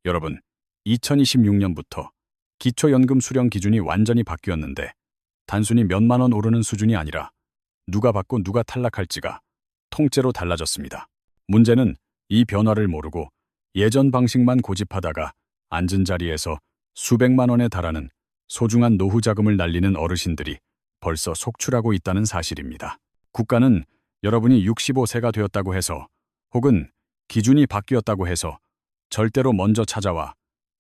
여러분, 2026년부터 기초연금 수령 기준이 완전히 바뀌었는데 단순히 몇만 원 오르는 수준이 아니라 누가 받고 누가 탈락할지가 통째로 달라졌습니다. 문제는 이 변화를 모르고 예전 방식만 고집하다가 앉은 자리에서 수백만 원에 달하는 소중한 노후 자금을 날리는 어르신들이 벌써 속출하고 있다는 사실입니다. 국가는 여러분이 65세가 되었다고 해서 혹은 기준이 바뀌었다고 해서 절대로 먼저 찾아와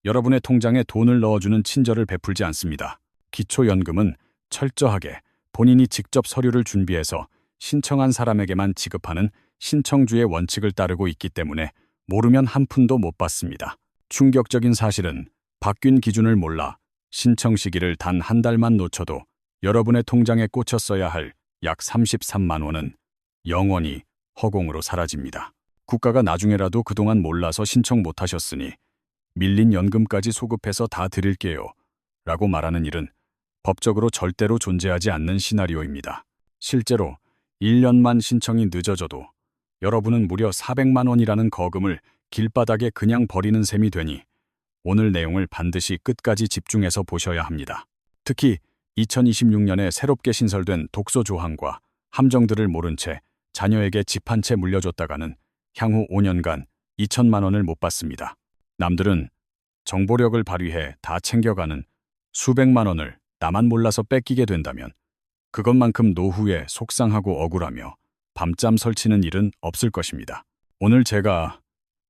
여러분의 통장에 돈을 넣어주는 친절을 베풀지 않습니다. 기초연금은 철저하게 본인이 직접 서류를 준비해서 신청한 사람에게만 지급하는 신청주의 원칙을 따르고 있기 때문에 모르면 한 푼도 못 받습니다. 충격적인 사실은 바뀐 기준을 몰라 신청 시기를 단 한 달만 놓쳐도 여러분의 통장에 꽂혔어야 할 약 33만 원은 영원히 허공으로 사라집니다. 국가가 나중에라도 그동안 몰라서 신청 못하셨으니 밀린 연금까지 소급해서 다 드릴게요 라고 말하는 일은 법적으로 절대로 존재하지 않는 시나리오입니다. 실제로 1년만 신청이 늦어져도 여러분은 무려 400만 원이라는 거금을 길바닥에 그냥 버리는 셈이 되니 오늘 내용을 반드시 끝까지 집중해서 보셔야 합니다. 특히 2026년에 새롭게 신설된 독소 조항과 함정들을 모른 채 자녀에게 집 한 채 물려줬다가는 향후 5년간 2천만 원을 못 받습니다. 남들은 정보력을 발휘해 다 챙겨가는 수백만 원을 나만 몰라서 뺏기게 된다면 그것만큼 노후에 속상하고 억울하며 밤잠 설치는 일은 없을 것입니다. 오늘 제가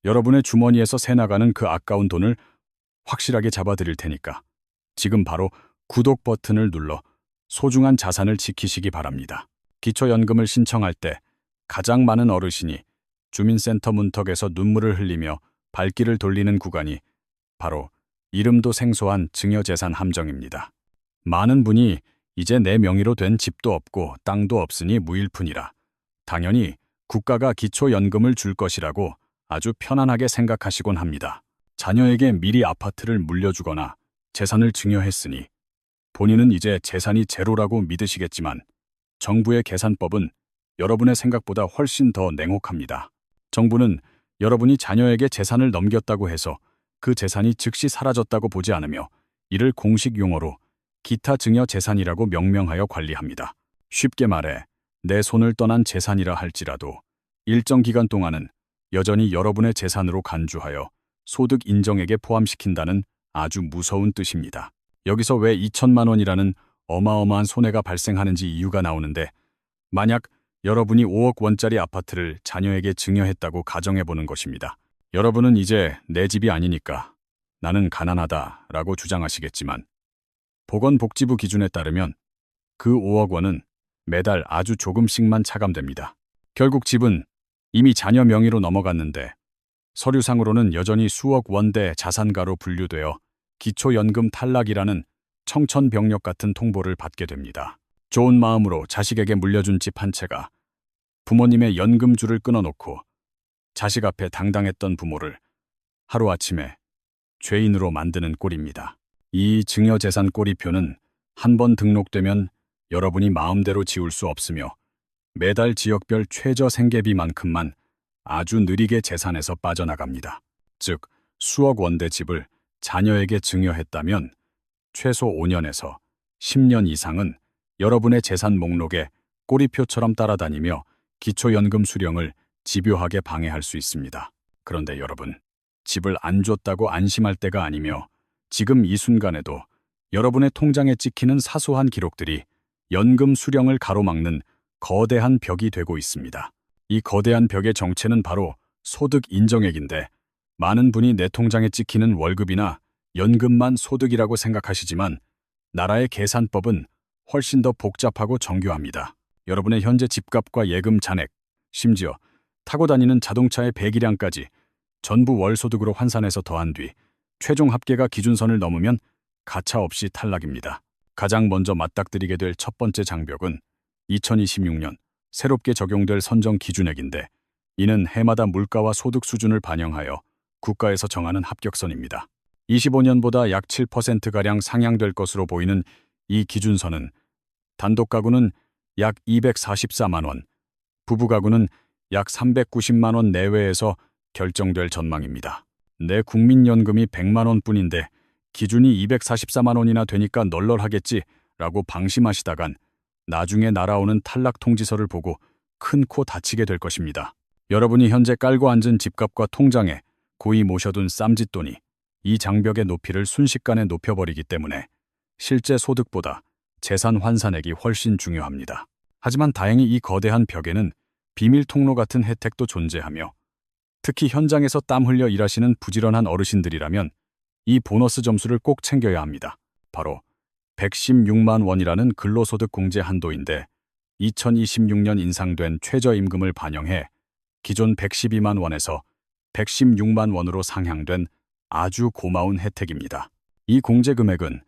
여러분의 주머니에서 새나가는 그 아까운 돈을 확실하게 잡아드릴 테니까 지금 바로 구독 버튼을 눌러 소중한 자산을 지키시기 바랍니다. 기초연금을 신청할 때 가장 많은 어르신이 주민센터 문턱에서 눈물을 흘리며 발길을 돌리는 구간이 바로 이름도 생소한 증여재산 함정입니다. 많은 분이 이제 내 명의로 된 집도 없고 땅도 없으니 무일푼이라 당연히 국가가 기초연금을 줄 것이라고 아주 편안하게 생각하시곤 합니다. 자녀에게 미리 아파트를 물려주거나 재산을 증여했으니 본인은 이제 재산이 제로라고 믿으시겠지만 정부의 계산법은 여러분의 생각보다 훨씬 더 냉혹합니다. 정부는 여러분이 자녀에게 재산을 넘겼다고 해서 그 재산이 즉시 사라졌다고 보지 않으며 이를 공식 용어로 기타 증여 재산이라고 명명하여 관리합니다. 쉽게 말해 내 손을 떠난 재산이라 할지라도 일정 기간 동안은 여전히 여러분의 재산으로 간주하여 소득 인정액에 포함시킨다는 아주 무서운 뜻입니다. 여기서 왜 2천만 원이라는 어마어마한 손해가 발생하는지 이유가 나오는데 만약 여러분이 5억 원짜리 아파트를 자녀에게 증여했다고 가정해보는 것입니다. 여러분은 이제 내 집이 아니니까 나는 가난하다라고 주장하시겠지만 보건복지부 기준에 따르면 그 5억 원은 매달 아주 조금씩만 차감됩니다. 결국 집은 이미 자녀 명의로 넘어갔는데 서류상으로는 여전히 수억 원대 자산가로 분류되어 기초연금 탈락이라는 청천벽력 같은 통보를 받게 됩니다. 좋은 마음으로 자식에게 물려준 집 한 채가 부모님의 연금줄을 끊어놓고 자식 앞에 당당했던 부모를 하루아침에 죄인으로 만드는 꼴입니다. 이 증여재산 꼬리표는 한 번 등록되면 여러분이 마음대로 지울 수 없으며 매달 지역별 최저 생계비만큼만 아주 느리게 재산에서 빠져나갑니다. 즉, 수억 원대 집을 자녀에게 증여했다면 최소 5년에서 10년 이상은 여러분의 재산 목록에 꼬리표처럼 따라다니며 기초연금 수령을 집요하게 방해할 수 있습니다. 그런데 여러분, 집을 안 줬다고 안심할 때가 아니며 지금 이 순간에도 여러분의 통장에 찍히는 사소한 기록들이 연금 수령을 가로막는 거대한 벽이 되고 있습니다. 이 거대한 벽의 정체는 바로 소득 인정액인데 많은 분이 내 통장에 찍히는 월급이나 연금만 소득이라고 생각하시지만 나라의 계산법은 훨씬 더 복잡하고 정교합니다. 여러분의 현재 집값과 예금 잔액, 심지어 타고 다니는 자동차의 배기량까지 전부 월소득으로 환산해서 더한 뒤 최종 합계가 기준선을 넘으면 가차없이 탈락입니다. 가장 먼저 맞닥뜨리게 될 첫 번째 장벽은 2026년 새롭게 적용될 선정 기준액인데 이는 해마다 물가와 소득 수준을 반영하여 국가에서 정하는 합격선입니다. 25년보다 약 7%가량 상향될 것으로 보이는 이 기준선은 단독 가구는 약 244만 원, 부부 가구는 약 390만 원 내외에서 결정될 전망입니다. 내 국민연금이 100만 원뿐인데 기준이 244만 원이나 되니까 널널하겠지 라고 방심하시다간 나중에 날아오는 탈락 통지서를 보고 큰 코 다치게 될 것입니다. 여러분이 현재 깔고 앉은 집값과 통장에 고이 모셔둔 쌈짓돈이 이 장벽의 높이를 순식간에 높여버리기 때문에 실제 소득보다 재산 환산액이 훨씬 중요합니다. 하지만 다행히 이 거대한 벽에는 비밀 통로 같은 혜택도 존재하며 특히 현장에서 땀 흘려 일하시는 부지런한 어르신들이라면 이 보너스 점수를 꼭 챙겨야 합니다. 바로 116만 원이라는 근로소득 공제 한도인데 2026년 인상된 최저임금을 반영해 기존 112만 원에서 116만 원으로 상향된 아주 고마운 혜택입니다. 이 공제 금액은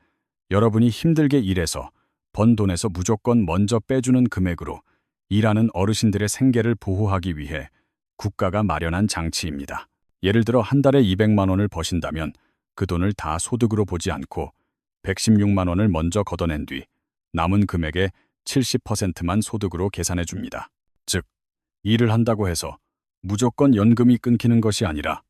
여러분이 힘들게 일해서 번 돈에서 무조건 먼저 빼주는 금액으로 일하는 어르신들의 생계를 보호하기 위해 국가가 마련한 장치입니다. 예를 들어 한 달에 200만 원을 버신다면 그 돈을 다 소득으로 보지 않고 116만 원을 먼저 걷어낸 뒤 남은 금액의 70%만 소득으로 계산해 줍니다. 즉, 일을 한다고 해서 무조건 연금이 끊기는 것이 아니라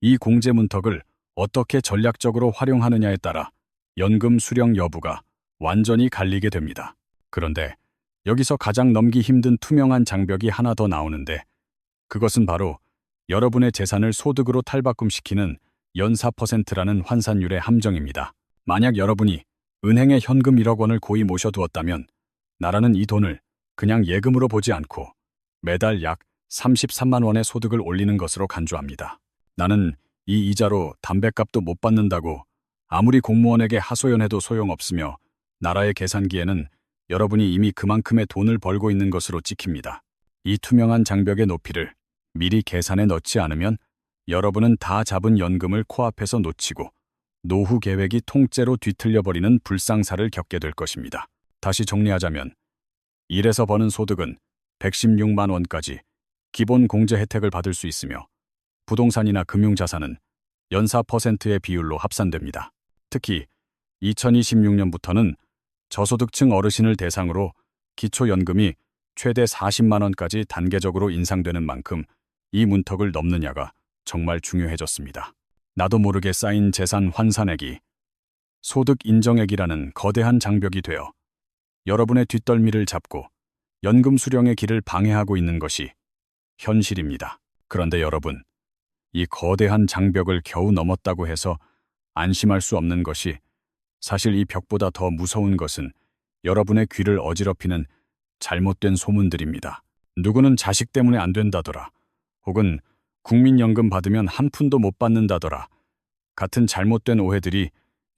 이 공제 문턱을 어떻게 전략적으로 활용하느냐에 따라 연금 수령 여부가 완전히 갈리게 됩니다. 그런데 여기서 가장 넘기 힘든 투명한 장벽이 하나 더 나오는데 그것은 바로 여러분의 재산을 소득으로 탈바꿈시키는 연사 %라는 환산율의 함정입니다. 만약 여러분이 은행에 현금 1억 원을 고이 모셔두었다면 나라는 이 돈을 그냥 예금으로 보지 않고 매달 약 33만 원의 소득을 올리는 것으로 간주합니다. 나는 이 이자로 담뱃값도 못 받는다고 아무리 공무원에게 하소연해도 소용없으며 나라의 계산기에는 여러분이 이미 그만큼의 돈을 벌고 있는 것으로 찍힙니다. 이 투명한 장벽의 높이를 미리 계산해 넣지 않으면 여러분은 다 잡은 연금을 코앞에서 놓치고 노후 계획이 통째로 뒤틀려버리는 불상사를 겪게 될 것입니다. 다시 정리하자면 일에서 버는 소득은 116만 원까지 기본 공제 혜택을 받을 수 있으며 부동산이나 금융자산은 연사 %의 비율로 합산됩니다. 특히 2026년부터는 저소득층 어르신을 대상으로 기초연금이 최대 40만 원까지 단계적으로 인상되는 만큼 이 문턱을 넘느냐가 정말 중요해졌습니다. 나도 모르게 쌓인 재산 환산액이 소득 인정액이라는 거대한 장벽이 되어 여러분의 뒷덜미를 잡고 연금 수령의 길을 방해하고 있는 것이 현실입니다. 그런데 여러분, 이 거대한 장벽을 겨우 넘었다고 해서 안심할 수 없는 것이 사실 이 벽보다 더 무서운 것은 여러분의 귀를 어지럽히는 잘못된 소문들입니다. 누구는 자식 때문에 안 된다더라. 혹은 국민연금 받으면 한 푼도 못 받는다더라. 같은 잘못된 오해들이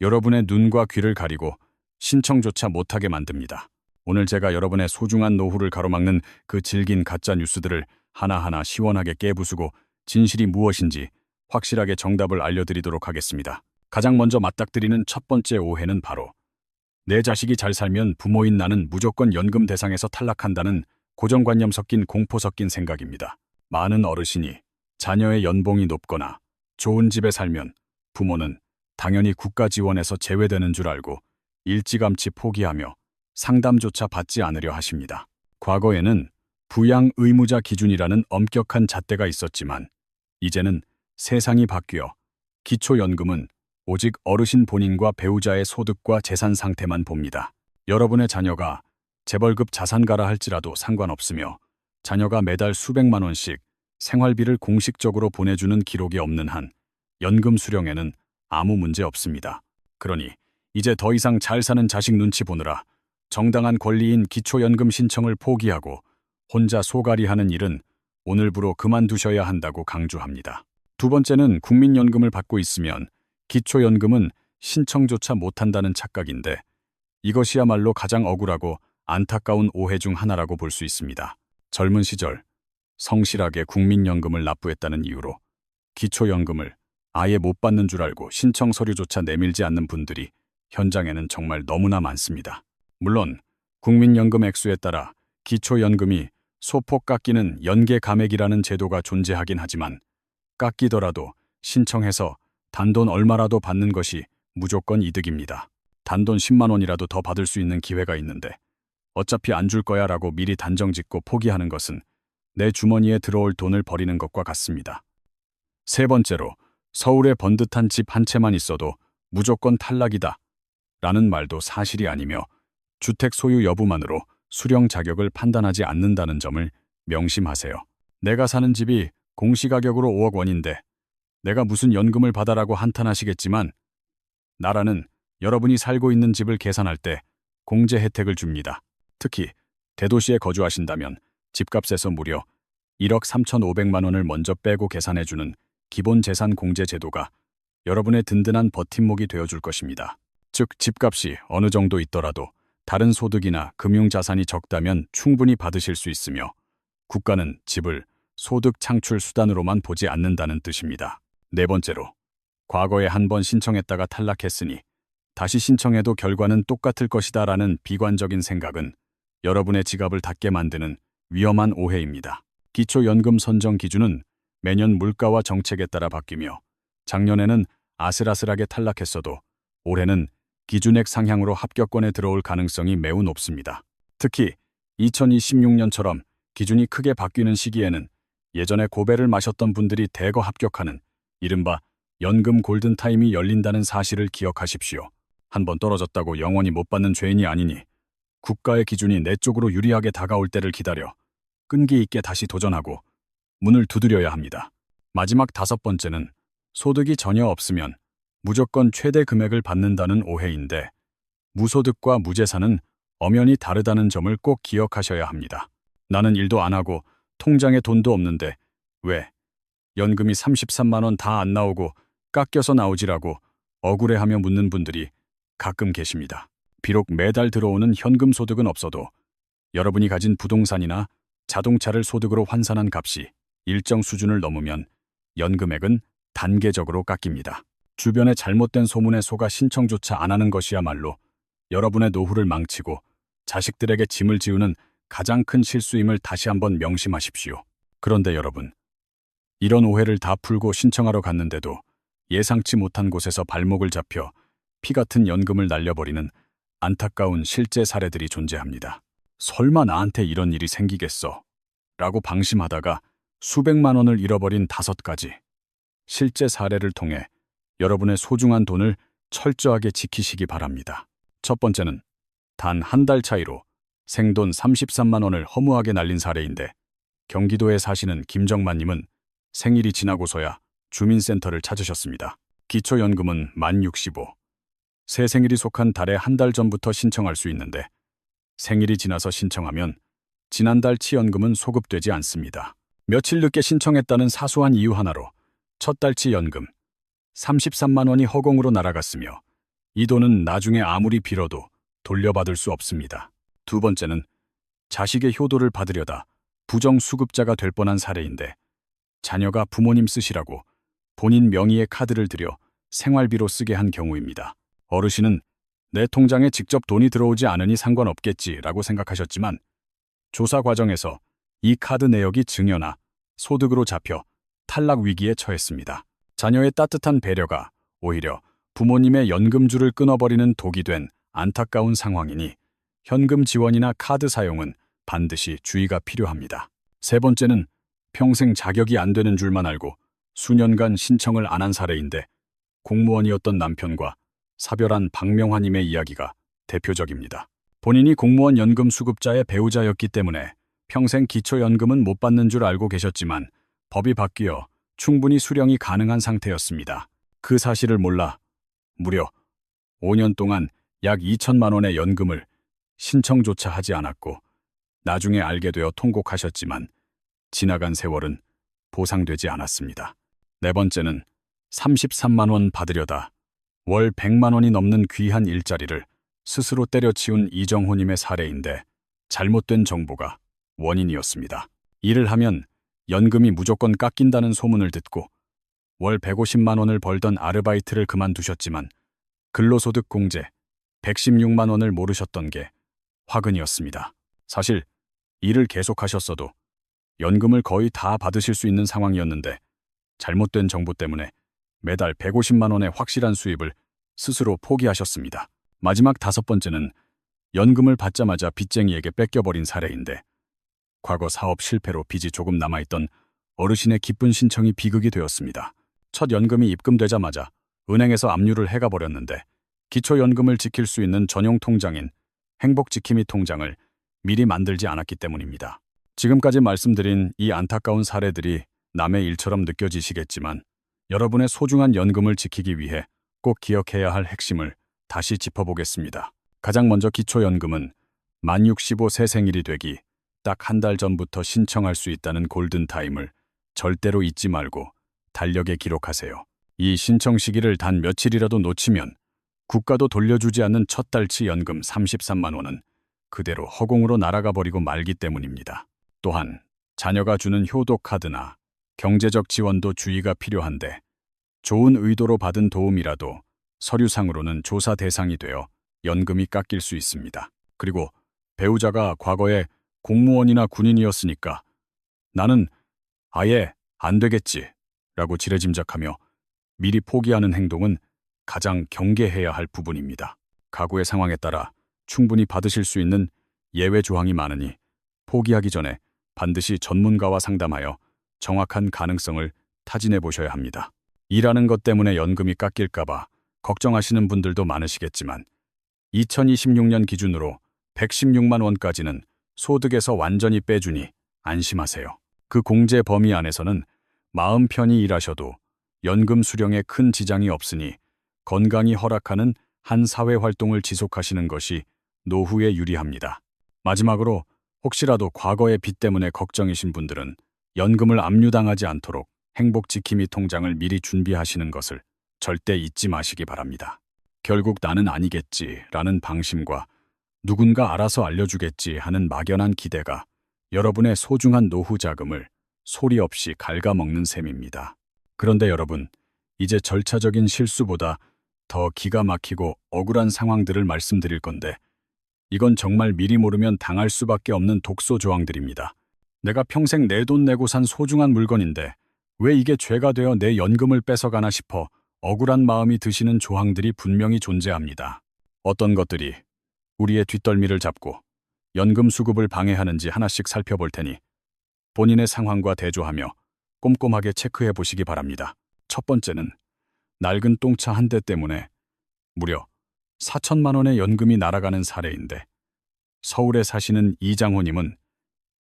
여러분의 눈과 귀를 가리고 신청조차 못하게 만듭니다. 오늘 제가 여러분의 소중한 노후를 가로막는 그 질긴 가짜 뉴스들을 하나하나 시원하게 깨부수고 진실이 무엇인지 확실하게 정답을 알려드리도록 하겠습니다. 가장 먼저 맞닥뜨리는 첫 번째 오해는 바로 내 자식이 잘 살면 부모인 나는 무조건 연금 대상에서 탈락한다는 고정관념 섞인 공포 섞인 생각입니다. 많은 어르신이 자녀의 연봉이 높거나 좋은 집에 살면 부모는 당연히 국가 지원에서 제외되는 줄 알고 일찌감치 포기하며 상담조차 받지 않으려 하십니다. 과거에는 부양 의무자 기준이라는 엄격한 잣대가 있었지만 이제는 세상이 바뀌어 기초연금은 오직 어르신 본인과 배우자의 소득과 재산 상태만 봅니다. 여러분의 자녀가 재벌급 자산가라 할지라도 상관없으며 자녀가 매달 수백만 원씩 생활비를 공식적으로 보내주는 기록이 없는 한 연금 수령에는 아무 문제 없습니다. 그러니 이제 더 이상 잘 사는 자식 눈치 보느라 정당한 권리인 기초연금 신청을 포기하고 혼자 소갈이하는 일은 오늘부로 그만두셔야 한다고 강조합니다. 두 번째는 국민연금을 받고 있으면 기초연금은 신청조차 못한다는 착각인데 이것이야말로 가장 억울하고 안타까운 오해 중 하나라고 볼 수 있습니다. 젊은 시절 성실하게 국민연금을 납부했다는 이유로 기초연금을 아예 못 받는 줄 알고 신청 서류조차 내밀지 않는 분들이 현장에는 정말 너무나 많습니다. 물론 국민연금 액수에 따라 기초연금이 소폭 깎이는 연계감액이라는 제도가 존재하긴 하지만 깎이더라도 신청해서 단돈 얼마라도 받는 것이 무조건 이득입니다. 단돈 10만 원이라도 더 받을 수 있는 기회가 있는데 어차피 안 줄 거야 라고 미리 단정 짓고 포기하는 것은 내 주머니에 들어올 돈을 버리는 것과 같습니다. 세 번째로 서울에 번듯한 집 한 채만 있어도 무조건 탈락이다 라는 말도 사실이 아니며 주택 소유 여부만으로 수령 자격을 판단하지 않는다는 점을 명심하세요. 내가 사는 집이 공시가격으로 5억 원인데 내가 무슨 연금을 받아라고 한탄하시겠지만 나라는 여러분이 살고 있는 집을 계산할 때 공제 혜택을 줍니다. 특히 대도시에 거주하신다면 집값에서 무려 1억 3,500만 원을 먼저 빼고 계산해주는 기본재산 공제 제도가 여러분의 든든한 버팀목이 되어줄 것입니다. 즉, 집값이 어느 정도 있더라도 다른 소득이나 금융자산이 적다면 충분히 받으실 수 있으며 국가는 집을 소득 창출 수단으로만 보지 않는다는 뜻입니다. 네 번째로, 과거에 한 번 신청했다가 탈락했으니 다시 신청해도 결과는 똑같을 것이다 라는 비관적인 생각은 여러분의 지갑을 닫게 만드는 위험한 오해입니다. 기초연금 선정 기준은 매년 물가와 정책에 따라 바뀌며 작년에는 아슬아슬하게 탈락했어도 올해는 기준액 상향으로 합격권에 들어올 가능성이 매우 높습니다. 특히 2026년처럼 기준이 크게 바뀌는 시기에는 예전에 고배를 마셨던 분들이 대거 합격하는 이른바 연금 골든타임이 열린다는 사실을 기억하십시오. 한번 떨어졌다고 영원히 못 받는 죄인이 아니니 국가의 기준이 내 쪽으로 유리하게 다가올 때를 기다려 끈기 있게 다시 도전하고 문을 두드려야 합니다. 마지막 다섯 번째는 소득이 전혀 없으면 무조건 최대 금액을 받는다는 오해인데 무소득과 무재산은 엄연히 다르다는 점을 꼭 기억하셔야 합니다. 나는 일도 안 하고 통장에 돈도 없는데 왜 연금이 33만 원 다 안 나오고 깎여서 나오지라고 억울해하며 묻는 분들이 가끔 계십니다. 비록 매달 들어오는 현금 소득은 없어도 여러분이 가진 부동산이나 자동차를 소득으로 환산한 값이 일정 수준을 넘으면 연금액은 단계적으로 깎입니다. 주변의 잘못된 소문에 속아 신청조차 안 하는 것이야말로 여러분의 노후를 망치고 자식들에게 짐을 지우는 가장 큰 실수임을 다시 한번 명심하십시오. 그런데 여러분, 이런 오해를 다 풀고 신청하러 갔는데도 예상치 못한 곳에서 발목을 잡혀 피 같은 연금을 날려버리는 안타까운 실제 사례들이 존재합니다. 설마 나한테 이런 일이 생기겠어? 라고 방심하다가 수백만 원을 잃어버린 5가지 실제 사례를 통해 여러분의 소중한 돈을 철저하게 지키시기 바랍니다. 첫 번째는 단 한 달 차이로 생돈 33만 원을 허무하게 날린 사례인데 경기도에 사시는 김정만님은 생일이 지나고서야 주민센터를 찾으셨습니다. 기초연금은 만 65. 새 생일이 속한 달에 한 달 전부터 신청할 수 있는데 생일이 지나서 신청하면 지난달 치연금은 소급되지 않습니다. 며칠 늦게 신청했다는 사소한 이유 하나로 첫 달치 연금 33만 원이 허공으로 날아갔으며 이 돈은 나중에 아무리 빌어도 돌려받을 수 없습니다. 두 번째는 자식의 효도를 받으려다 부정수급자가 될 뻔한 사례인데 자녀가 부모님 쓰시라고 본인 명의의 카드를 들여 생활비로 쓰게 한 경우입니다. 어르신은 내 통장에 직접 돈이 들어오지 않으니 상관없겠지라고 생각하셨지만 조사 과정에서 이 카드 내역이 증여나 소득으로 잡혀 탈락 위기에 처했습니다. 자녀의 따뜻한 배려가 오히려 부모님의 연금줄을 끊어버리는 독이 된 안타까운 상황이니 현금 지원이나 카드 사용은 반드시 주의가 필요합니다. 세 번째는 평생 자격이 안 되는 줄만 알고 수년간 신청을 안 한 사례인데 공무원이었던 남편과 사별한 박명화님의 이야기가 대표적입니다. 본인이 공무원 연금 수급자의 배우자였기 때문에 평생 기초연금은 못 받는 줄 알고 계셨지만 법이 바뀌어 충분히 수령이 가능한 상태였습니다. 그 사실을 몰라 무려 5년 동안 약 2천만 원의 연금을 신청조차 하지 않았고 나중에 알게 되어 통곡하셨지만 지나간 세월은 보상되지 않았습니다. 네 번째는 33만 원 받으려다 월 100만 원이 넘는 귀한 일자리를 스스로 때려치운 이정호님의 사례인데 잘못된 정보가 원인이었습니다. 일을 하면 연금이 무조건 깎인다는 소문을 듣고 월 150만 원을 벌던 아르바이트를 그만두셨지만 근로소득 공제 116만 원을 모르셨던 게 화근이었습니다. 사실 일을 계속하셨어도 연금을 거의 다 받으실 수 있는 상황이었는데 잘못된 정보 때문에 매달 150만 원의 확실한 수입을 스스로 포기하셨습니다. 마지막 다섯 번째는 연금을 받자마자 빚쟁이에게 뺏겨버린 사례인데 과거 사업 실패로 빚이 조금 남아있던 어르신의 기쁜 신청이 비극이 되었습니다. 첫 연금이 입금되자마자 은행에서 압류를 해가 버렸는데 기초연금을 지킬 수 있는 전용 통장인 행복지킴이 통장을 미리 만들지 않았기 때문입니다. 지금까지 말씀드린 이 안타까운 사례들이 남의 일처럼 느껴지시겠지만 여러분의 소중한 연금을 지키기 위해 꼭 기억해야 할 핵심을 다시 짚어보겠습니다. 가장 먼저 기초연금은 만 65세 생일이 되기 딱 한 달 전부터 신청할 수 있다는 골든타임을 절대로 잊지 말고 달력에 기록하세요. 이 신청 시기를 단 며칠이라도 놓치면 국가도 돌려주지 않는 첫 달치 연금 33만 원은 그대로 허공으로 날아가 버리고 말기 때문입니다. 또한 자녀가 주는 효도 카드나 경제적 지원도 주의가 필요한데 좋은 의도로 받은 도움이라도 서류상으로는 조사 대상이 되어 연금이 깎일 수 있습니다. 그리고 배우자가 과거에 공무원이나 군인이었으니까 나는 아예 안 되겠지 라고 지레짐작하며 미리 포기하는 행동은 가장 경계해야 할 부분입니다. 가구의 상황에 따라 충분히 받으실 수 있는 예외 조항이 많으니 포기하기 전에 반드시 전문가와 상담하여 정확한 가능성을 타진해 보셔야 합니다. 일하는 것 때문에 연금이 깎일까봐 걱정하시는 분들도 많으시겠지만 2026년 기준으로 116만 원까지는 소득에서 완전히 빼주니 안심하세요. 그 공제 범위 안에서는 마음 편히 일하셔도 연금 수령에 큰 지장이 없으니 건강이 허락하는 한 사회활동을 지속하시는 것이 노후에 유리합니다. 마지막으로 혹시라도 과거의 빚 때문에 걱정이신 분들은 연금을 압류당하지 않도록 행복지킴이 통장을 미리 준비하시는 것을 절대 잊지 마시기 바랍니다. 결국 나는 아니겠지라는 방심과 누군가 알아서 알려주겠지 하는 막연한 기대가 여러분의 소중한 노후 자금을 소리 없이 갉아먹는 셈입니다. 그런데 여러분, 이제 절차적인 실수보다 더 기가 막히고 억울한 상황들을 말씀드릴 건데 이건 정말 미리 모르면 당할 수밖에 없는 독소 조항들입니다. 내가 평생 내 돈 내고 산 소중한 물건인데 왜 이게 죄가 되어 내 연금을 뺏어가나 싶어 억울한 마음이 드시는 조항들이 분명히 존재합니다. 어떤 것들이 우리의 뒷덜미를 잡고 연금 수급을 방해하는지 하나씩 살펴볼 테니 본인의 상황과 대조하며 꼼꼼하게 체크해 보시기 바랍니다. 첫 번째는 낡은 똥차 한 대 때문에 무려 4천만 원의 연금이 날아가는 사례인데 서울에 사시는 이장호님은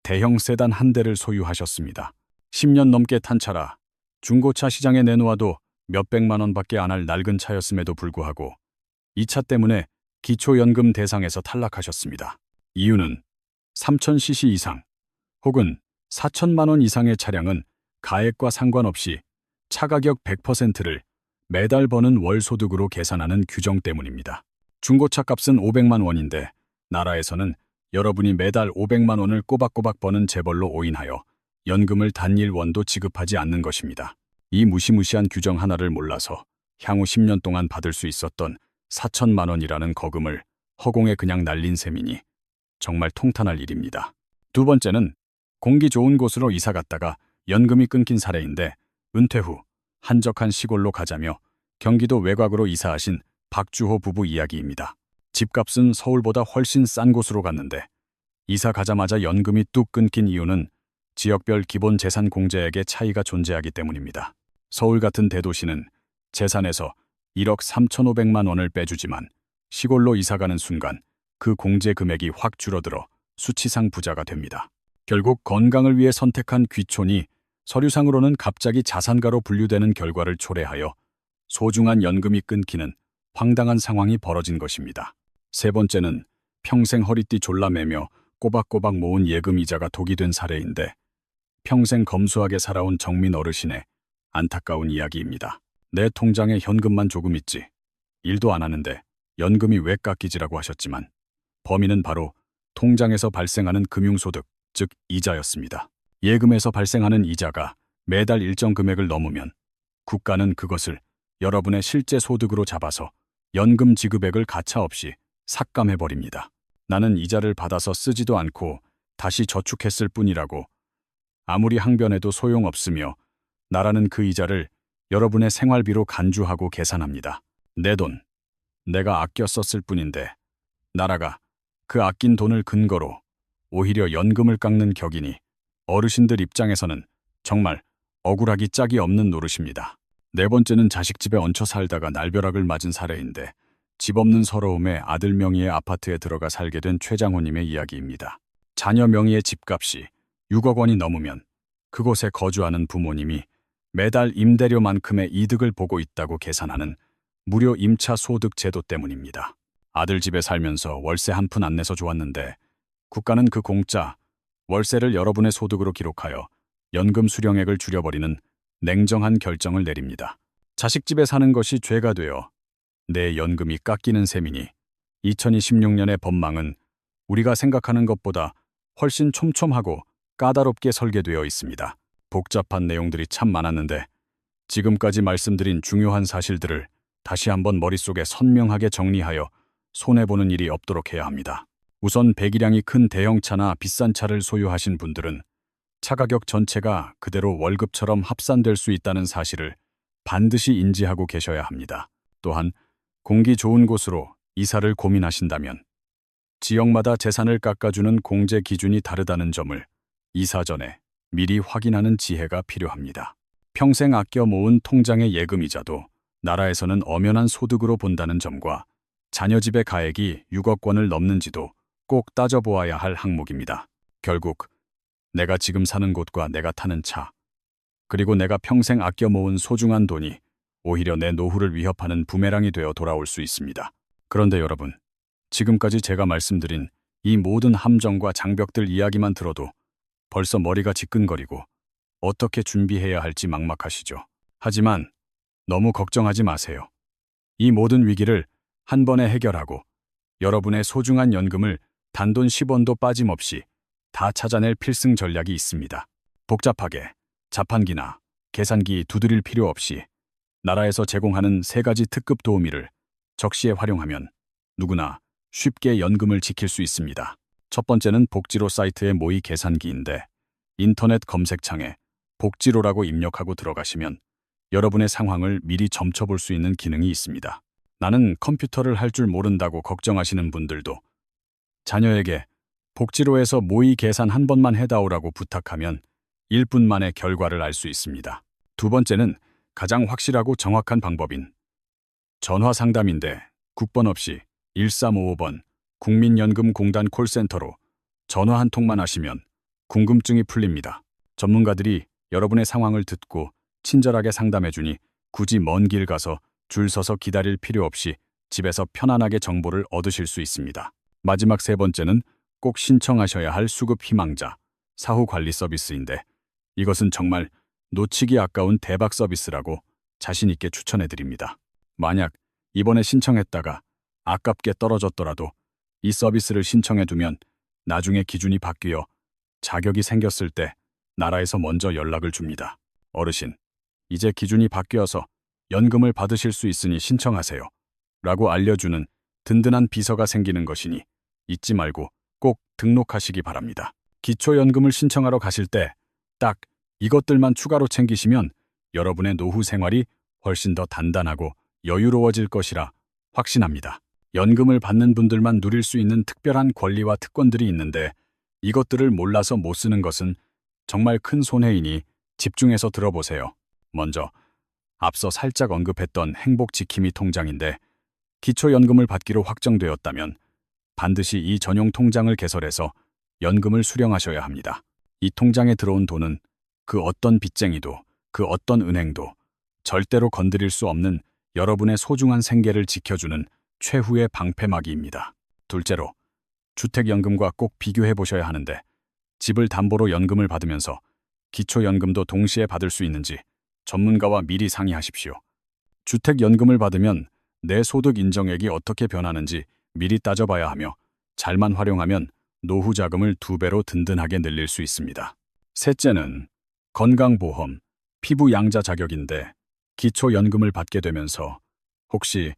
대형 세단 한 대를 소유하셨습니다. 10년 넘게 탄 차라 중고차 시장에 내놓아도 몇백만 원밖에 안 할 낡은 차였음에도 불구하고 이 차 때문에 기초연금 대상에서 탈락하셨습니다. 이유는 3000cc 이상 혹은 4천만 원 이상의 차량은 가액과 상관없이 차 가격 100%를 매달 버는 월 소득으로 계산하는 규정 때문입니다. 중고차 값은 500만 원인데 나라에서는 여러분이 매달 500만 원을 꼬박꼬박 버는 재벌로 오인하여 연금을 단일 원도 지급하지 않는 것입니다. 이 무시무시한 규정 하나를 몰라서 향후 10년 동안 받을 수 있었던 4천만 원이라는 거금을 허공에 그냥 날린 셈이니 정말 통탄할 일입니다. 두 번째는 공기 좋은 곳으로 이사 갔다가 연금이 끊긴 사례인데 은퇴 후 한적한 시골로 가자며 경기도 외곽으로 이사하신 박주호 부부 이야기입니다. 집값은 서울보다 훨씬 싼 곳으로 갔는데 이사 가자마자 연금이 뚝 끊긴 이유는 지역별 기본 재산 공제액의 차이가 존재하기 때문입니다. 서울 같은 대도시는 재산에서 1억 3,500만 원을 빼주지만 시골로 이사가는 순간 그 공제 금액이 확 줄어들어 수치상 부자가 됩니다. 결국 건강을 위해 선택한 귀촌이 서류상으로는 갑자기 자산가로 분류되는 결과를 초래하여 소중한 연금이 끊기는 황당한 상황이 벌어진 것입니다. 세 번째는 평생 허리띠 졸라매며 꼬박꼬박 모은 예금 이자가 독이 된 사례인데 평생 검소하게 살아온 정민 어르신의 안타까운 이야기입니다. 내 통장에 현금만 조금 있지. 일도 안 하는데 연금이 왜 깎이지라고 하셨지만 범인은 바로 통장에서 발생하는 금융소득, 즉 이자였습니다. 예금에서 발생하는 이자가 매달 일정 금액을 넘으면 국가는 그것을 여러분의 실제 소득으로 잡아서 연금 지급액을 가차없이 삭감해버립니다. 나는 이자를 받아서 쓰지도 않고 다시 저축했을 뿐이라고 아무리 항변해도 소용없으며 나라는 그 이자를 여러분의 생활비로 간주하고 계산합니다. 내 돈, 내가 아껴 썼을 뿐인데 나라가 그 아낀 돈을 근거로 오히려 연금을 깎는 격이니 어르신들 입장에서는 정말 억울하기 짝이 없는 노릇입니다. 네 번째는 자식 집에 얹혀 살다가 날벼락을 맞은 사례인데 집 없는 서러움에 아들 명의의 아파트에 들어가 살게 된 최장호님의 이야기입니다. 자녀 명의의 집값이 6억 원이 넘으면 그곳에 거주하는 부모님이 매달 임대료만큼의 이득을 보고 있다고 계산하는 무료 임차 소득 제도 때문입니다. 아들 집에 살면서 월세 한 푼 안 내서 좋았는데 국가는 그 공짜 월세를 여러분의 소득으로 기록하여 연금 수령액을 줄여버리는 냉정한 결정을 내립니다. 자식 집에 사는 것이 죄가 되어 내 연금이 깎이는 셈이니 2026년의 법망은 우리가 생각하는 것보다 훨씬 촘촘하고 까다롭게 설계되어 있습니다. 복잡한 내용들이 참 많았는데 지금까지 말씀드린 중요한 사실들을 다시 한번 머릿속에 선명하게 정리하여 손해보는 일이 없도록 해야 합니다. 우선 배기량이 큰 대형차나 비싼 차를 소유하신 분들은 차 가격 전체가 그대로 월급처럼 합산될 수 있다는 사실을 반드시 인지하고 계셔야 합니다. 또한 공기 좋은 곳으로 이사를 고민하신다면 지역마다 재산을 깎아주는 공제 기준이 다르다는 점을 이사 전에 미리 확인하는 지혜가 필요합니다. 평생 아껴 모은 통장의 예금이자도 나라에서는 엄연한 소득으로 본다는 점과 자녀 집의 가액이 6억 원을 넘는지도 꼭 따져보아야 할 항목입니다. 결국 내가 지금 사는 곳과 내가 타는 차, 그리고 내가 평생 아껴 모은 소중한 돈이 오히려 내 노후를 위협하는 부메랑이 되어 돌아올 수 있습니다. 그런데 여러분, 지금까지 제가 말씀드린 이 모든 함정과 장벽들 이야기만 들어도 벌써 머리가 지끈거리고 어떻게 준비해야 할지 막막하시죠. 하지만 너무 걱정하지 마세요. 이 모든 위기를 한 번에 해결하고 여러분의 소중한 연금을 단돈 10원도 빠짐없이 다 찾아낼 필승 전략이 있습니다. 복잡하게 자판기나 계산기 두드릴 필요 없이 나라에서 제공하는 3가지 특급 도우미를 적시에 활용하면 누구나 쉽게 연금을 지킬 수 있습니다. 첫 번째는 복지로 사이트의 모의 계산기인데 인터넷 검색창에 복지로라고 입력하고 들어가시면 여러분의 상황을 미리 점쳐볼 수 있는 기능이 있습니다. 나는 컴퓨터를 할 줄 모른다고 걱정하시는 분들도 자녀에게 복지로에서 모의 계산 한 번만 해다오라고 부탁하면 1분 만에 결과를 알 수 있습니다. 두 번째는 가장 확실하고 정확한 방법인 전화 상담인데 국번 없이 1355번 국민연금공단 콜센터로 전화 한 통만 하시면 궁금증이 풀립니다. 전문가들이 여러분의 상황을 듣고 친절하게 상담해주니 굳이 먼 길 가서 줄 서서 기다릴 필요 없이 집에서 편안하게 정보를 얻으실 수 있습니다. 마지막 3번째는 꼭 신청하셔야 할 수급 희망자 사후 관리 서비스인데 이것은 정말 놓치기 아까운 대박 서비스라고 자신 있게 추천해드립니다. 만약 이번에 신청했다가 아깝게 떨어졌더라도 이 서비스를 신청해두면 나중에 기준이 바뀌어 자격이 생겼을 때 나라에서 먼저 연락을 줍니다. 어르신, 이제 기준이 바뀌어서 연금을 받으실 수 있으니 신청하세요. 라고 알려주는 든든한 비서가 생기는 것이니 잊지 말고 꼭 등록하시기 바랍니다. 기초연금을 신청하러 가실 때 딱 이것들만 추가로 챙기시면 여러분의 노후 생활이 훨씬 더 단단하고 여유로워질 것이라 확신합니다. 연금을 받는 분들만 누릴 수 있는 특별한 권리와 특권들이 있는데 이것들을 몰라서 못 쓰는 것은 정말 큰 손해이니 집중해서 들어보세요. 먼저 앞서 살짝 언급했던 행복지킴이 통장인데 기초연금을 받기로 확정되었다면 반드시 이 전용 통장을 개설해서 연금을 수령하셔야 합니다. 이 통장에 들어온 돈은 그 어떤 빚쟁이도 그 어떤 은행도 절대로 건드릴 수 없는 여러분의 소중한 생계를 지켜주는 최후의 방패막이입니다. 둘째로 주택연금과 꼭 비교해 보셔야 하는데 집을 담보로 연금을 받으면서 기초연금도 동시에 받을 수 있는지 전문가와 미리 상의하십시오. 주택연금을 받으면 내 소득 인정액이 어떻게 변하는지 미리 따져봐야 하며 잘만 활용하면 노후 자금을 2배로 든든하게 늘릴 수 있습니다. 셋째는 건강보험, 피부 양자 자격인데 기초연금을 받게 되면서 혹시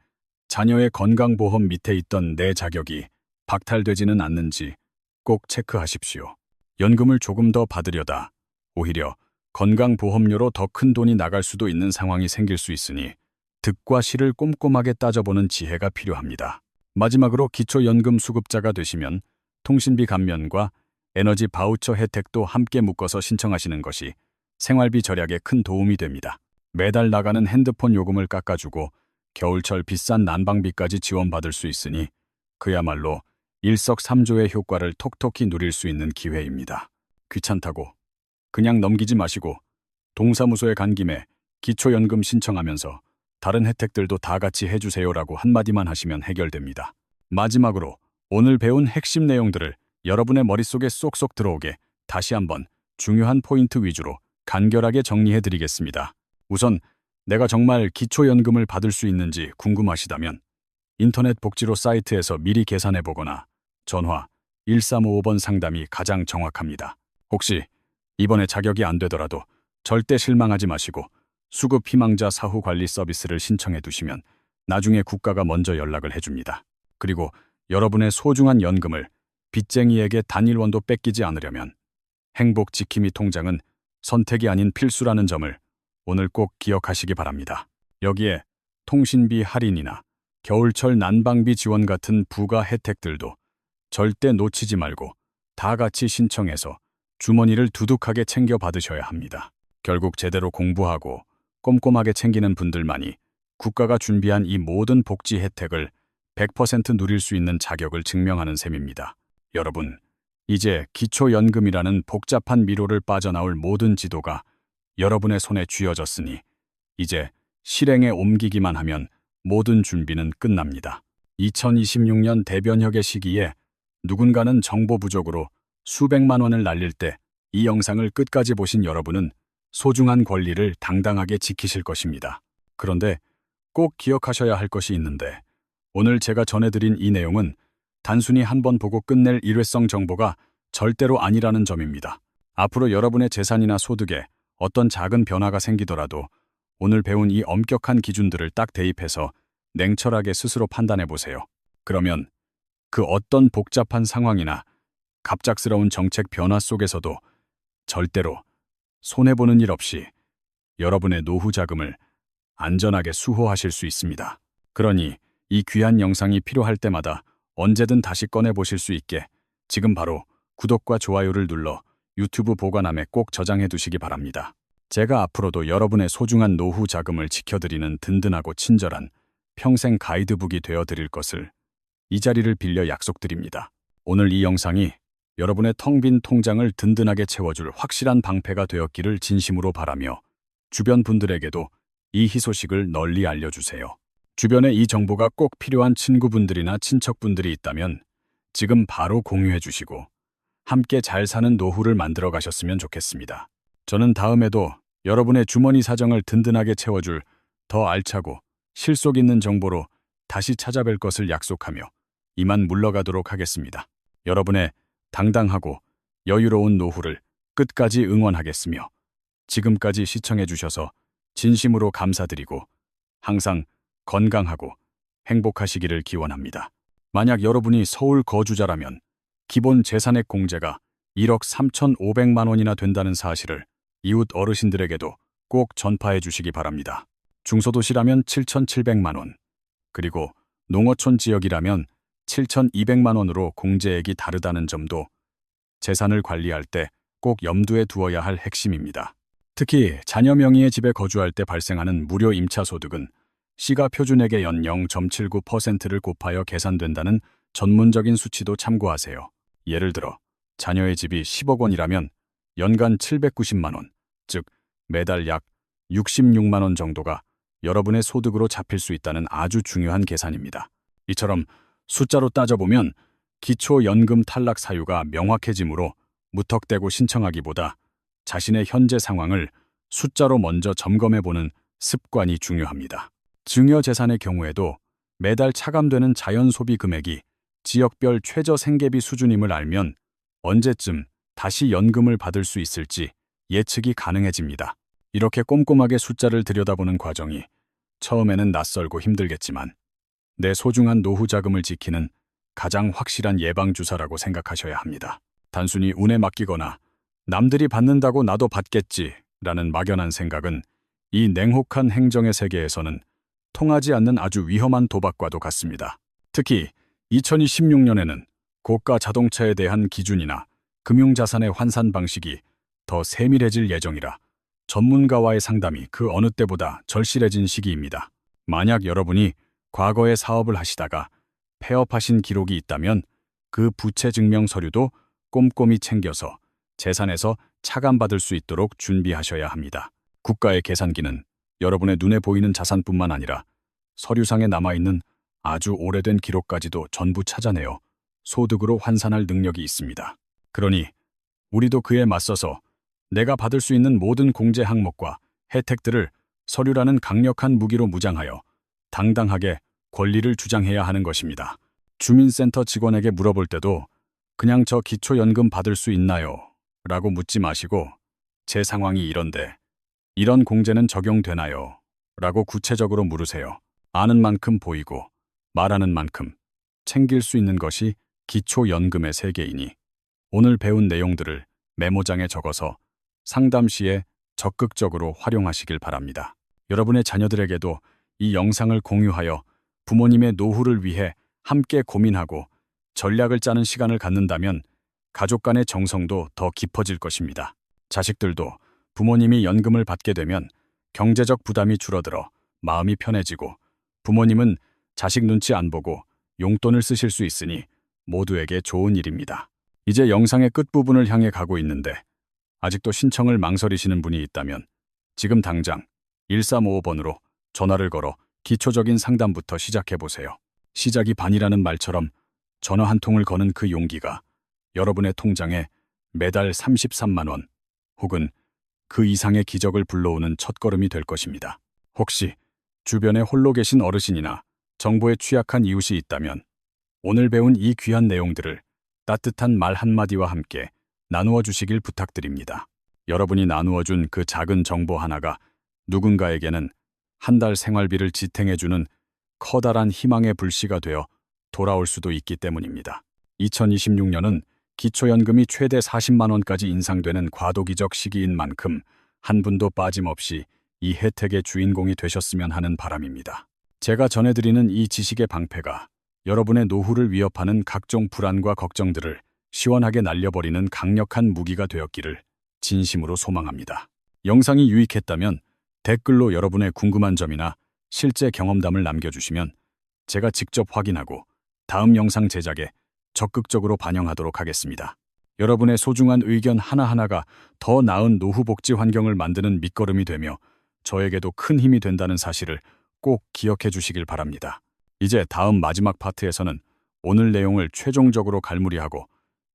자녀의 건강보험 밑에 있던 내 자격이 박탈되지는 않는지 꼭 체크하십시오. 연금을 조금 더 받으려다 오히려 건강보험료로 더 큰 돈이 나갈 수도 있는 상황이 생길 수 있으니 득과 실을 꼼꼼하게 따져보는 지혜가 필요합니다. 마지막으로 기초연금 수급자가 되시면 통신비 감면과 에너지 바우처 혜택도 함께 묶어서 신청하시는 것이 생활비 절약에 큰 도움이 됩니다. 매달 나가는 핸드폰 요금을 깎아주고 겨울철 비싼 난방비까지 지원받을 수 있으니 그야말로 일석삼조의 효과를 톡톡히 누릴 수 있는 기회입니다. 귀찮다고 그냥 넘기지 마시고 동사무소에 간 김에 기초연금 신청하면서 다른 혜택들도 다 같이 해주세요라고 한마디만 하시면 해결됩니다. 마지막으로 오늘 배운 핵심 내용들을 여러분의 머릿속에 쏙쏙 들어오게 다시 한번 중요한 포인트 위주로 간결하게 정리해드리겠습니다. 우선 내가 정말 기초연금을 받을 수 있는지 궁금하시다면 인터넷 복지로 사이트에서 미리 계산해보거나 전화 1355번 상담이 가장 정확합니다. 혹시 이번에 자격이 안 되더라도 절대 실망하지 마시고 수급 희망자 사후 관리 서비스를 신청해 두시면 나중에 국가가 먼저 연락을 해줍니다. 그리고 여러분의 소중한 연금을 빚쟁이에게 단일원도 뺏기지 않으려면 행복 지킴이 통장은 선택이 아닌 필수라는 점을 오늘 꼭 기억하시기 바랍니다. 여기에 통신비 할인이나 겨울철 난방비 지원 같은 부가 혜택들도 절대 놓치지 말고 다 같이 신청해서 주머니를 두둑하게 챙겨 받으셔야 합니다. 결국 제대로 공부하고 꼼꼼하게 챙기는 분들만이 국가가 준비한 이 모든 복지 혜택을 100% 누릴 수 있는 자격을 증명하는 셈입니다. 여러분, 이제 기초연금이라는 복잡한 미로를 빠져나올 모든 지도가 여러분의 손에 쥐어졌으니 이제 실행에 옮기기만 하면 모든 준비는 끝납니다. 2026년 대변혁의 시기에 누군가는 정보 부족으로 수백만 원을 날릴 때 이 영상을 끝까지 보신 여러분은 소중한 권리를 당당하게 지키실 것입니다. 그런데 꼭 기억하셔야 할 것이 있는데 오늘 제가 전해드린 이 내용은 단순히 한번 보고 끝낼 일회성 정보가 절대로 아니라는 점입니다. 앞으로 여러분의 재산이나 소득에 어떤 작은 변화가 생기더라도 오늘 배운 이 엄격한 기준들을 딱 대입해서 냉철하게 스스로 판단해 보세요. 그러면 그 어떤 복잡한 상황이나 갑작스러운 정책 변화 속에서도 절대로 손해보는 일 없이 여러분의 노후 자금을 안전하게 수호하실 수 있습니다. 그러니 이 귀한 영상이 필요할 때마다 언제든 다시 꺼내보실 수 있게 지금 바로 구독과 좋아요를 눌러 유튜브 보관함에 꼭 저장해 두시기 바랍니다. 제가 앞으로도 여러분의 소중한 노후 자금을 지켜드리는 든든하고 친절한 평생 가이드북이 되어드릴 것을 이 자리를 빌려 약속드립니다. 오늘 이 영상이 여러분의 텅 빈 통장을 든든하게 채워줄 확실한 방패가 되었기를 진심으로 바라며 주변 분들에게도 이 희소식을 널리 알려주세요. 주변에 이 정보가 꼭 필요한 친구분들이나 친척분들이 있다면 지금 바로 공유해 주시고 함께 잘 사는 노후를 만들어 가셨으면 좋겠습니다. 저는 다음에도 여러분의 주머니 사정을 든든하게 채워줄 더 알차고 실속 있는 정보로 다시 찾아뵐 것을 약속하며 이만 물러가도록 하겠습니다. 여러분의 당당하고 여유로운 노후를 끝까지 응원하겠으며 지금까지 시청해 주셔서 진심으로 감사드리고 항상 건강하고 행복하시기를 기원합니다. 만약 여러분이 서울 거주자라면 기본 재산액 공제가 1억 3,500만 원이나 된다는 사실을 이웃 어르신들에게도 꼭 전파해 주시기 바랍니다. 중소도시라면 7,700만 원, 그리고 농어촌 지역이라면 7,200만 원으로 공제액이 다르다는 점도 재산을 관리할 때 꼭 염두에 두어야 할 핵심입니다. 특히 자녀 명의의 집에 거주할 때 발생하는 무료 임차 소득은 시가 표준액의 연 0.79%를 곱하여 계산된다는 전문적인 수치도 참고하세요. 예를 들어 자녀의 집이 10억 원이라면 연간 790만 원, 즉 매달 약 66만 원 정도가 여러분의 소득으로 잡힐 수 있다는 아주 중요한 계산입니다. 이처럼 숫자로 따져보면 기초연금 탈락 사유가 명확해지므로 무턱대고 신청하기보다 자신의 현재 상황을 숫자로 먼저 점검해보는 습관이 중요합니다. 증여재산의 경우에도 매달 차감되는 자연소비 금액이 지역별 최저 생계비 수준임을 알면 언제쯤 다시 연금을 받을 수 있을지 예측이 가능해집니다. 이렇게 꼼꼼하게 숫자를 들여다보는 과정이 처음에는 낯설고 힘들겠지만 내 소중한 노후 자금을 지키는 가장 확실한 예방주사라고 생각하셔야 합니다. 단순히 운에 맡기거나 남들이 받는다고 나도 받겠지라는 막연한 생각은 이 냉혹한 행정의 세계에서는 통하지 않는 아주 위험한 도박과도 같습니다. 특히 2026년에는 고가 자동차에 대한 기준이나 금융자산의 환산 방식이 더 세밀해질 예정이라 전문가와의 상담이 그 어느 때보다 절실해진 시기입니다. 만약 여러분이 과거에 사업을 하시다가 폐업하신 기록이 있다면 그 부채 증명 서류도 꼼꼼히 챙겨서 재산에서 차감받을 수 있도록 준비하셔야 합니다. 국가의 계산기는 여러분의 눈에 보이는 자산뿐만 아니라 서류상에 남아있는 아주 오래된 기록까지도 전부 찾아내어 소득으로 환산할 능력이 있습니다. 그러니 우리도 그에 맞서서 내가 받을 수 있는 모든 공제 항목과 혜택들을 서류라는 강력한 무기로 무장하여 당당하게 권리를 주장해야 하는 것입니다. 주민센터 직원에게 물어볼 때도 그냥 저 기초연금 받을 수 있나요? 라고 묻지 마시고 제 상황이 이런데 이런 공제는 적용되나요? 라고 구체적으로 물으세요. 아는 만큼 보이고 말하는 만큼 챙길 수 있는 것이 기초연금의 세계이니 오늘 배운 내용들을 메모장에 적어서 상담 시에 적극적으로 활용하시길 바랍니다. 여러분의 자녀들에게도 이 영상을 공유하여 부모님의 노후를 위해 함께 고민하고 전략을 짜는 시간을 갖는다면 가족 간의 정성도 더 깊어질 것입니다. 자식들도 부모님이 연금을 받게 되면 경제적 부담이 줄어들어 마음이 편해지고 부모님은 자식 눈치 안 보고 용돈을 쓰실 수 있으니 모두에게 좋은 일입니다. 이제 영상의 끝부분을 향해 가고 있는데 아직도 신청을 망설이시는 분이 있다면 지금 당장 1355번으로 전화를 걸어 기초적인 상담부터 시작해보세요. 시작이 반이라는 말처럼 전화 한 통을 거는 그 용기가 여러분의 통장에 매달 33만 원 혹은 그 이상의 기적을 불러오는 첫걸음이 될 것입니다. 혹시 주변에 홀로 계신 어르신이나 정보에 취약한 이웃이 있다면 오늘 배운 이 귀한 내용들을 따뜻한 말 한마디와 함께 나누어 주시길 부탁드립니다. 여러분이 나누어 준 그 작은 정보 하나가 누군가에게는 한 달 생활비를 지탱해주는 커다란 희망의 불씨가 되어 돌아올 수도 있기 때문입니다. 2026년은 기초연금이 최대 40만 원까지 인상되는 과도기적 시기인 만큼 한 분도 빠짐없이 이 혜택의 주인공이 되셨으면 하는 바람입니다. 제가 전해드리는 이 지식의 방패가 여러분의 노후를 위협하는 각종 불안과 걱정들을 시원하게 날려버리는 강력한 무기가 되었기를 진심으로 소망합니다. 영상이 유익했다면 댓글로 여러분의 궁금한 점이나 실제 경험담을 남겨주시면 제가 직접 확인하고 다음 영상 제작에 적극적으로 반영하도록 하겠습니다. 여러분의 소중한 의견 하나하나가 더 나은 노후 복지 환경을 만드는 밑거름이 되며 저에게도 큰 힘이 된다는 사실을 꼭 기억해 주시길 바랍니다. 이제 다음 마지막 파트에서는 오늘 내용을 최종적으로 갈무리하고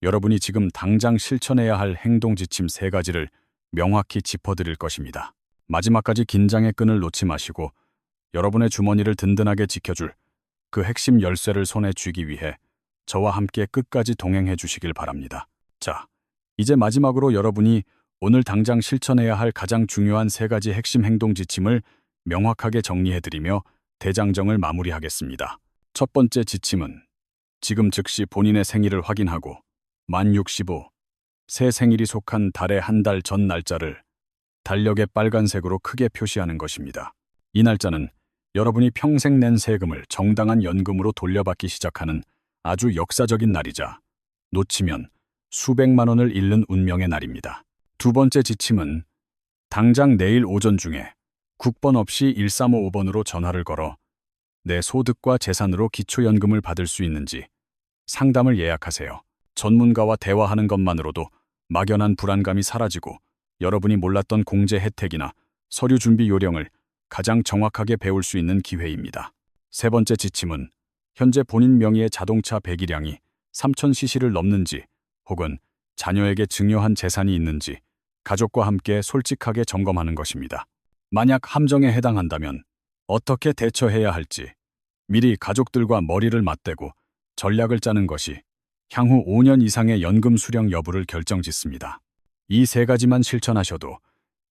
여러분이 지금 당장 실천해야 할 행동 지침 3가지를 명확히 짚어드릴 것입니다. 마지막까지 긴장의 끈을 놓지 마시고 여러분의 주머니를 든든하게 지켜줄 그 핵심 열쇠를 손에 쥐기 위해 저와 함께 끝까지 동행해 주시길 바랍니다. 자, 이제 마지막으로 여러분이 오늘 당장 실천해야 할 가장 중요한 3가지 핵심 행동 지침을 명확하게 정리해드리며 대장정을 마무리하겠습니다. 첫 번째 지침은 지금 즉시 본인의 생일을 확인하고 만 65, 새 생일이 속한 달의 한 달 전 날짜를 달력에 빨간색으로 크게 표시하는 것입니다. 이 날짜는 여러분이 평생 낸 세금을 정당한 연금으로 돌려받기 시작하는 아주 역사적인 날이자 놓치면 수백만 원을 잃는 운명의 날입니다. 두 번째 지침은 당장 내일 오전 중에 국번 없이 1355번으로 전화를 걸어 내 소득과 재산으로 기초연금을 받을 수 있는지 상담을 예약하세요. 전문가와 대화하는 것만으로도 막연한 불안감이 사라지고 여러분이 몰랐던 공제 혜택이나 서류 준비 요령을 가장 정확하게 배울 수 있는 기회입니다. 세 번째 지침은 현재 본인 명의의 자동차 배기량이 3000cc를 넘는지 혹은 자녀에게 증여한 재산이 있는지 가족과 함께 솔직하게 점검하는 것입니다. 만약 함정에 해당한다면 어떻게 대처해야 할지 미리 가족들과 머리를 맞대고 전략을 짜는 것이 향후 5년 이상의 연금 수령 여부를 결정짓습니다. 이 3가지만 실천하셔도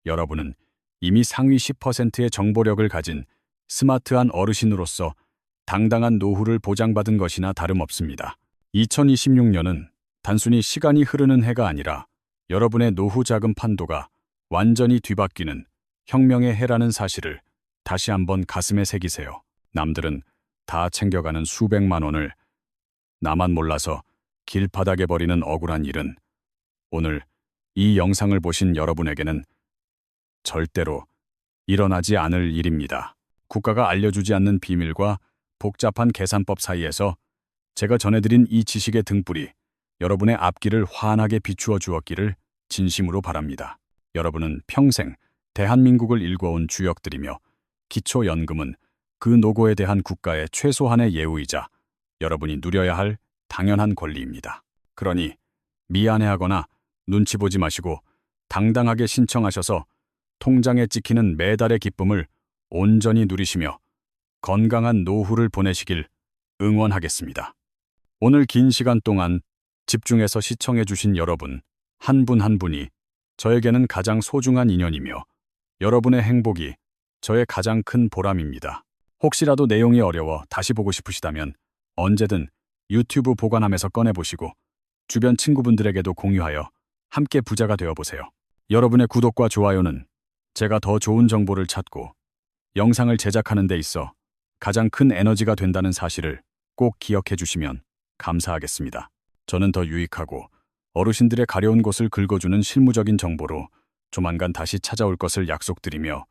여러분은 이미 상위 10%의 정보력을 가진 스마트한 어르신으로서 당당한 노후를 보장받은 것이나 다름없습니다. 2026년은 단순히 시간이 흐르는 해가 아니라 여러분의 노후 자금 판도가 완전히 뒤바뀌는 혁명의 해라는 사실을 다시 한번 가슴에 새기세요. 남들은 다 챙겨가는 수백만 원을 나만 몰라서 길바닥에 버리는 억울한 일은 오늘 이 영상을 보신 여러분에게는 절대로 일어나지 않을 일입니다. 국가가 알려주지 않는 비밀과 복잡한 계산법 사이에서 제가 전해드린 이 지식의 등불이 여러분의 앞길을 환하게 비추어 주었기를 진심으로 바랍니다. 여러분은 평생 대한민국을 일궈온 주역들이며 기초연금은 그 노고에 대한 국가의 최소한의 예우이자 여러분이 누려야 할 당연한 권리입니다. 그러니 미안해하거나 눈치 보지 마시고 당당하게 신청하셔서 통장에 찍히는 매달의 기쁨을 온전히 누리시며 건강한 노후를 보내시길 응원하겠습니다. 오늘 긴 시간 동안 집중해서 시청해 주신 여러분 한 분 한 분이 저에게는 가장 소중한 인연이며 여러분의 행복이 저의 가장 큰 보람입니다. 혹시라도 내용이 어려워 다시 보고 싶으시다면 언제든 유튜브 보관함에서 꺼내보시고 주변 친구분들에게도 공유하여 함께 부자가 되어보세요. 여러분의 구독과 좋아요는 제가 더 좋은 정보를 찾고 영상을 제작하는 데 있어 가장 큰 에너지가 된다는 사실을 꼭 기억해 주시면 감사하겠습니다. 저는 더 유익하고 어르신들의 가려운 곳을 긁어주는 실무적인 정보로 조만간 다시 찾아올 것을 약속드리며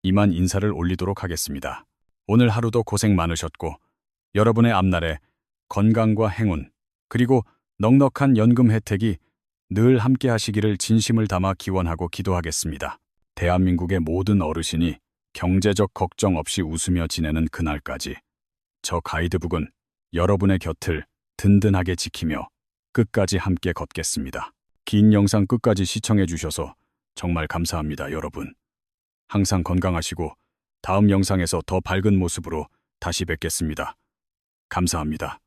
이만 인사를 올리도록 하겠습니다. 오늘 하루도 고생 많으셨고 여러분의 앞날에 건강과 행운 그리고 넉넉한 연금 혜택이 늘 함께 하시기를 진심을 담아 기원하고 기도하겠습니다. 대한민국의 모든 어르신이 경제적 걱정 없이 웃으며 지내는 그날까지 저 가이드북은 여러분의 곁을 든든하게 지키며 끝까지 함께 걷겠습니다. 긴 영상 끝까지 시청해 주셔서 정말 감사합니다, 여러분. 항상 건강하시고 다음 영상에서 더 밝은 모습으로 다시 뵙겠습니다. 감사합니다.